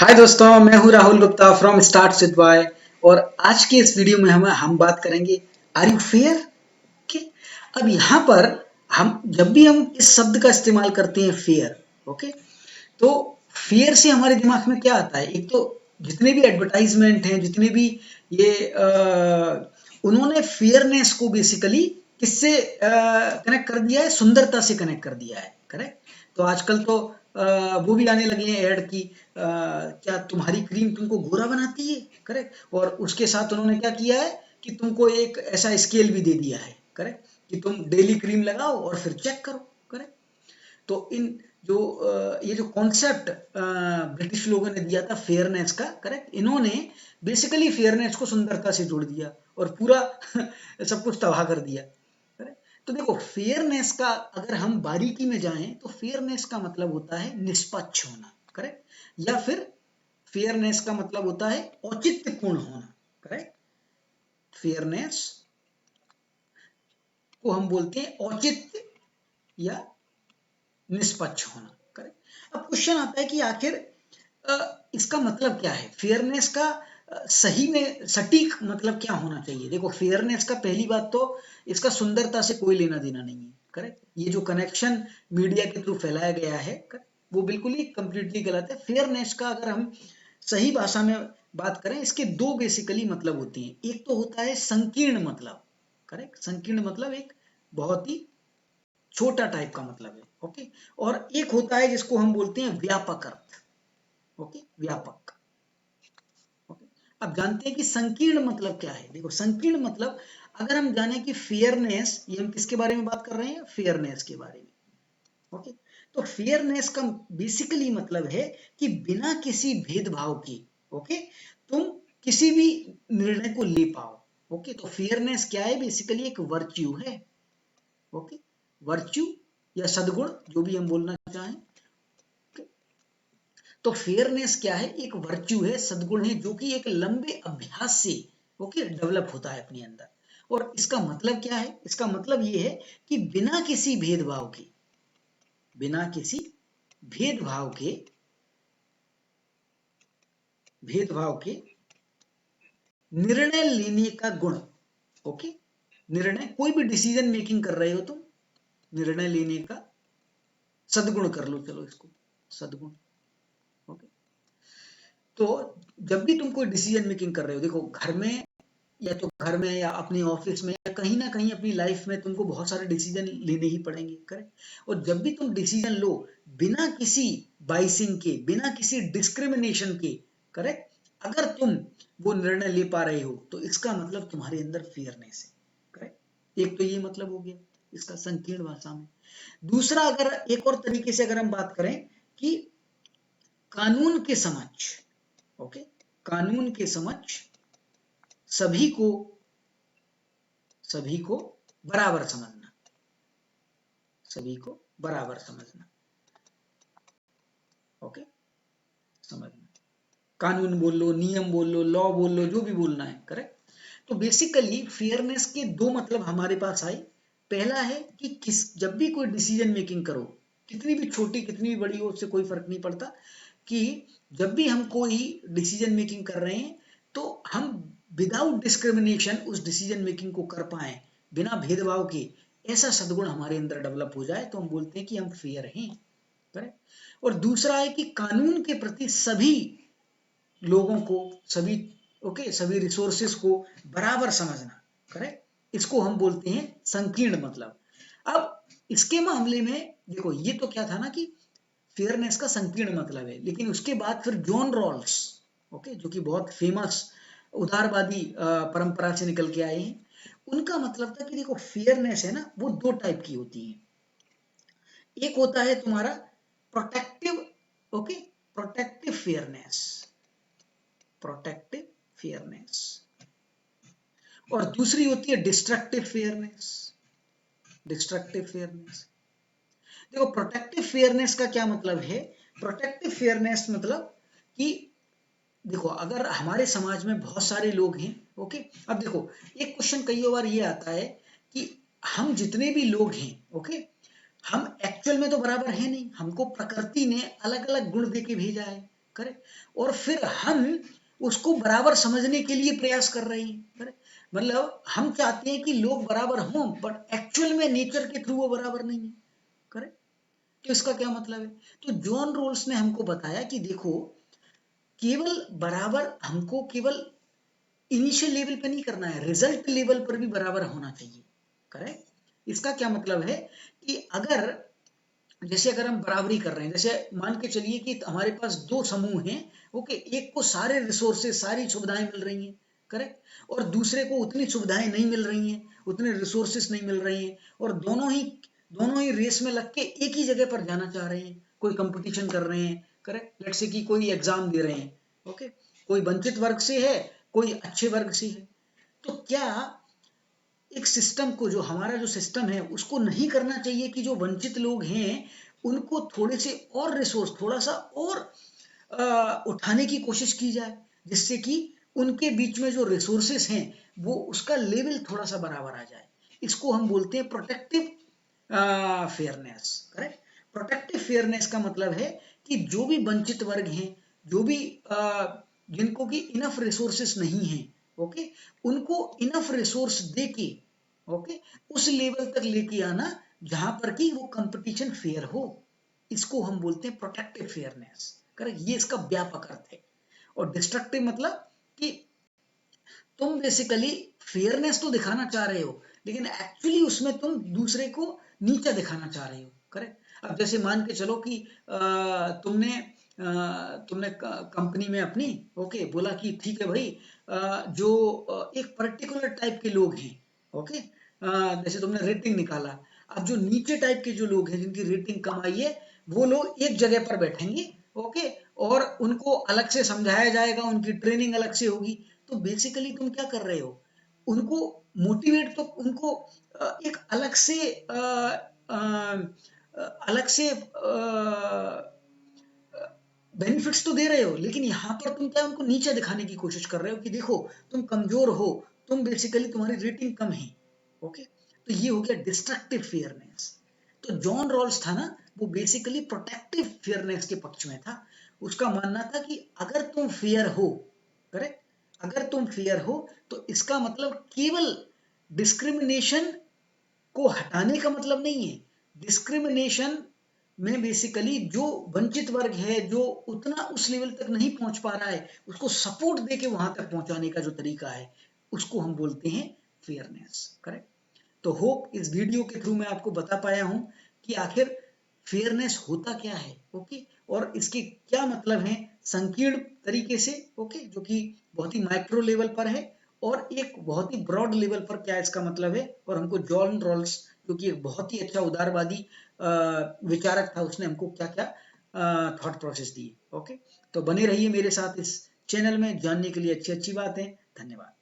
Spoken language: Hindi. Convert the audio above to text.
हाय दोस्तों, मैं हूं Rahul Gupta from start with why. और आज के इस वीडियो में हम बात करेंगे आर यू फेयर के। अब यहाँ पर हम जब भी हम इस शब्द का इस्तेमाल करते हैं फेयर, ओके, तो फेयर से हमारे दिमाग में क्या आता है? एक तो जितने भी एडवर्टाइजमेंट हैं, जितने भी ये उन्होंने फेयरनेस को बेसिकली किससे कनेक्ट कर दिया है? सुंदरता से कनेक्ट कर दिया है। करेक्ट। तो आजकल तो वो भी आने लगे हैं ऐड की, क्या तुम्हारी क्रीम तुमको गोरा बनाती है? करेक्ट। और उसके साथ उन्होंने क्या किया है कि तुमको एक ऐसा स्केल भी दे दिया है, करेक्ट, कि तुम डेली क्रीम लगाओ और फिर चेक करो। करेक्ट। तो इन जो ये जो कॉन्सेप्ट ब्रिटिश लोगों ने दिया था फेयरनेस का, करेक्ट, इन्होंने बेसिकली फेयरनेस को सुंदरता से जोड़ दिया और पूरा सब कुछ तबाह कर दिया। करेक्ट। तो देखो, फेयरनेस का अगर हम बारीकी में जाएं तो फेयरनेस का मतलब होता है निष्पक्ष होना। करेक्ट। या फिर फेयरनेस का मतलब होता है औचित्यपूर्ण होना। करेक्ट। फेयरनेस को हम बोलते हैं औचित्य या निष्पक्ष होना। करेक्ट। अब क्वेश्चन आता है कि आखिर इसका मतलब क्या है? फेयरनेस का सही में सटीक मतलब क्या होना चाहिए? देखो, फेयरनेस का पहली बात तो इसका सुंदरता से कोई लेना देना नहीं है। करेक्ट। ये जो कनेक्शन मीडिया के थ्रू फैलाया गया है, वो बिल्कुल ही कंप्लीटली गलत है। फेयरनेस का अगर हम सही भाषा में बात करें, इसके दो बेसिकली मतलब होते हैं। एक तो होता है संकीर्ण मतलब। करेक्ट। संकीर्ण मतलब एक बहुत ही छोटा टाइप का मतलब है। ओके। और एक होता है जिसको हम बोलते हैं व्यापक अर्थ। ओके, व्यापक। ओके। अब जानते हैं कि संकीर्ण मतलब क्या है। देखो, संकीर्ण मतलब अगर हम जाने कि फेयरनेस, ये हम किसके बारे में बात कर रहे हैं? फेयरनेस के बारे में। ओके। तो फेयरनेस का बेसिकली मतलब है कि बिना किसी भेदभाव के, ओके, तुम किसी भी निर्णय को ले पाओ। ओके। तो फेयरनेस क्या है? बेसिकली एक वर्च्यू है। ओके। वर्च्यू या सद्गुण, जो भी हम बोलना चाहें। तो फेयरनेस क्या है? एक वर्च्यू है, सद्गुण है, जो कि एक लंबे अभ्यास से, ओके, डेवलप होता है अपने अंदर। और इसका मतलब क्या है? इसका मतलब ये है कि बिना किसी भेदभाव के, बिना किसी भेदभाव के, भेदभाव के निर्णय लेने का गुण। ओके। निर्णय, कोई भी डिसीजन मेकिंग कर रहे हो तुम, निर्णय लेने का सद्गुण कर लो, चलो इसको सद्गुण। ओके। तो जब भी तुम कोई डिसीजन मेकिंग कर रहे हो, देखो, घर में, या तो घर में या अपने ऑफिस में या कहीं ना कहीं अपनी लाइफ में तुमको बहुत सारे डिसीजन लेने ही पड़ेंगे। करेक्ट। और जब भी तुम डिसीजन लो बिना किसी बाइसिंग के, बिना किसी डिस्क्रिमिनेशन के, करेक्ट, अगर तुम वो निर्णय ले पा रहे हो तो इसका मतलब तुम्हारे अंदर फेयरनेस है। करेक्ट। एक तो ये मतलब हो गया इसका संकीर्ण भाषा में। दूसरा, अगर एक और तरीके से अगर हम बात करें कि कानून के समक्ष, ओके, कानून के समक्ष सभी को, सभी को बराबर समझना, सभी को बराबर समझना। ओके। समझना, कानून बोल लो, नियम बोल लो, लॉ बोल लो, जो भी बोलना है। करेक्ट। तो बेसिकली फेयरनेस के दो मतलब हमारे पास आए। पहला है कि जब भी कोई डिसीजन मेकिंग करो, कितनी भी छोटी कितनी भी बड़ी हो, उससे कोई फर्क नहीं पड़ता, कि जब भी हम कोई डिसीजन मेकिंग कर रहे हैं तो हम विदाउट डिस्क्रिमिनेशन उस डिसीजन मेकिंग को कर पाए, बिना भेदभाव के। ऐसा सद्गुण हमारे अंदर डेवलप हो जाए तो हम बोलते हैं कि हम फेयर हैं। करेक्ट। और दूसरा है कि कानून के प्रति सभी लोगों को, सभी, ओके, सभी रिसोर्सेस को बराबर समझना। करेक्ट। इसको हम बोलते हैं संकीर्ण मतलब। अब इसके मामले में देखो, ये तो क्या था ना कि फेयरनेस का संकीर्ण मतलब है, लेकिन उसके बाद फिर जॉन रॉल्स, ओके, जो कि बहुत फेमस उदारवादी परंपरा से निकल के आए हैं, उनका मतलब था कि देखो, फेयरनेस है ना, वो दो टाइप की होती है। एक होता है तुम्हारा protective, okay, protective fairness, protective fairness, और दूसरी होती है डिस्ट्रक्टिव फेयरनेस, डिस्ट्रक्टिव फेयरनेस। देखो, प्रोटेक्टिव फेयरनेस का क्या मतलब है? प्रोटेक्टिव फेयरनेस मतलब कि देखो, अगर हमारे समाज में बहुत सारे लोग हैं, ओके, अब देखो, एक क्वेश्चन कई बार ये आता है कि हम जितने भी लोग हैं, ओके, हम एक्चुअल में तो बराबर है नहीं, हमको प्रकृति ने अलग अलग गुण दे के भेजा है। करेक्ट, और फिर हम उसको बराबर समझने के लिए प्रयास कर रहे हैं, करेक्ट। मतलब हम चाहते हैं कि लोग बराबर हों, बट एक्चुअल में नेचर के थ्रू वो बराबर नहीं है, करेक्ट। तो इसका क्या मतलब है? तो जॉन रोल्स ने हमको बताया कि देखो, केवल बराबर हमको केवल इनिशियल लेवल पे नहीं करना है, रिजल्ट लेवल पर भी बराबर होना चाहिए, करेक्ट। इसका क्या मतलब है कि अगर जैसे अगर हम बराबरी कर रहे हैं, जैसे मान के चलिए कि हमारे पास दो समूह हैं, ओके, एक को सारे रिसोर्सेज सारी सुविधाएं मिल रही हैं, करेक्ट, और दूसरे को उतनी सुविधाएं नहीं मिल रही हैं, उतने रिसोर्सेज नहीं मिल रही हैं, और दोनों ही रेस में लग के एक ही जगह पर जाना चाह रहे हैं, कोई कंपटीशन कर रहे हैं, करेक्ट। लेट्स से कि कोई एग्जाम दे रहे हैं, ओके, कोई वंचित वर्ग से है, कोई अच्छे वर्ग से है। तो क्या एक सिस्टम को, जो हमारा जो सिस्टम है, उसको नहीं करना चाहिए कि जो वंचित लोग हैं उनको थोड़े से और रिसोर्स, थोड़ा सा और उठाने की कोशिश की जाए, जिससे कि उनके बीच में जो रिसोर्सेस हैं वो उसका लेवल थोड़ा सा बराबर आ जाए। इसको हम बोलते हैं protective fairness, correct. Protective fairness का मतलब है कि जो भी वंचित वर्ग हैं, जो भी जिनको कि इनफ रिसोर्सेस नहीं है, ओके, उनको इनफ रिसोर्स दे के, ओके, उस लेवल तक लेके आना जहां पर कि वो कंपटीशन फेयर हो। इसको हम बोलते हैं प्रोटेक्टिव फेयरनेस, करेक्ट। ये इसका व्यापक अर्थ है। और डिस्ट्रक्टिव मतलब कि तुम बेसिकली फेयरनेस तो दिखाना चाह रहे हो, लेकिन एक्चुअली उसमें तुम दूसरे को नीचा दिखाना चाह रहे हो, करेक्ट। अब जैसे मान के चलो कि तुमने कंपनी में अपनी, ओके, बोला कि ठीक है भाई, जो एक पर्टिकुलर टाइप के लोग हैं, ओके, जैसे तुमने रेटिंग निकाला, अब जो नीचे टाइप के जो लोग हैं जिनकी रेटिंग कम आई है, वो लोग एक जगह पर बैठेंगे, ओके, और उनको अलग से समझाया जाएगा, उनकी ट्रेनिंग अलग से होगी। तो बेसिकली तुम क्या कर रहे हो, उनको मोटिवेट, तो उनको एक अलग से बेनिफिट्स तो दे रहे हो, लेकिन यहाँ पर तुम क्या उनको नीचे दिखाने की कोशिश कर रहे हो कि देखो तुम कमजोर हो, तुम बेसिकली तुम्हारी रेटिंग कम है, ओके। तो ये हो गया डिस्ट्रक्टिव फेयरनेस। तो जॉन रॉल्स था ना, वो बेसिकली प्रोटेक्टिव फेयरनेस के पक्ष में था। उसका मानना था कि अगर तुम फेयर हो, करेक्ट, अगर तुम फेयर हो तो इसका मतलब केवल डिस्क्रिमिनेशन को हटाने का मतलब नहीं है। डिस्क्रिमिनेशन में बेसिकली जो वंचित वर्ग है, जो उतना उस लेवल तक नहीं पहुंच पा रहा है, उसको सपोर्ट देके वहां तक पहुंचाने का जो तरीका है, उसको हम बोलते हैं फेयरनेस, करेक्ट। तो होप इस वीडियो के थ्रू मैं आपको बता पाया हूं कि आखिर फेयरनेस होता क्या है, ओके, और इसके क्या मतलब है संकीर्ण तरीके से, ओके, जो कि बहुत ही माइक्रो लेवल पर है, और एक बहुत ही ब्रॉड लेवल पर क्या इसका मतलब है। और हमको जॉन रॉल्स, जो कि एक बहुत ही अच्छा उदारवादी विचारक था, उसने हमको क्या क्या थॉट प्रोसेस दिए, ओके। तो बने रहिए मेरे साथ इस चैनल में, जानने के लिए अच्छी अच्छी बातें। धन्यवाद।